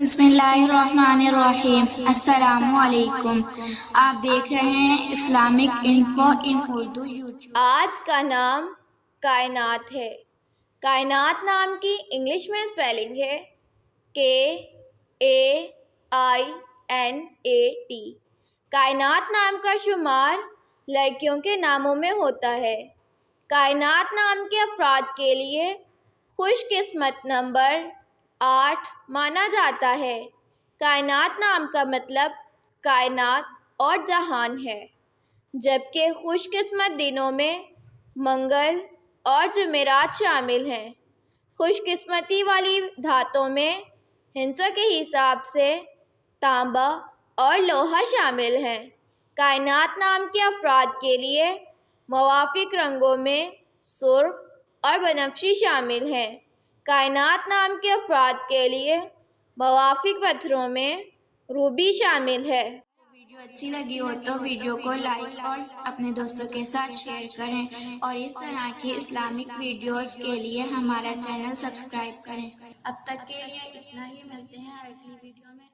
بسم اللہ الرحمن الرحیم۔ السلام علیکم۔ آپ دیکھ رہے ہیں اسلامک انفو ان اردو یوٹیوب۔ آج کا نام کائنات ہے۔ کائنات نام کی انگلش میں اسپیلنگ ہے KAINAT۔ کائنات نام کا شمار لڑکیوں کے ناموں میں ہوتا ہے۔ کائنات نام کے افراد کے لیے خوش قسمت نمبر 8 مانا جاتا ہے۔ کائنات نام کا مطلب کائنات اور جہان ہے، جبکہ خوش قسمت دنوں میں منگل اور جمعرات شامل ہیں۔ خوش قسمتی والی دھاتوں میں ہندسوں کے حساب سے تانبا اور لوہا شامل ہیں۔ کائنات نام کے افراد کے لیے موافق رنگوں میں سرخ اور بنفشی شامل ہیں۔ کائنات نام کے افراد کے لیے موافق پتھروں میں روبی شامل ہے۔ ویڈیو اچھی لگی ہو تو ویڈیو کو لائک اور اپنے دوستوں کے ساتھ شیئر کریں، اور اس طرح کی اسلامک ویڈیوز کے لیے ہمارا چینل سبسکرائب کریں۔ اب تک کے لیے اتنا ہی، ملتے ہیں اگلی ویڈیو میں۔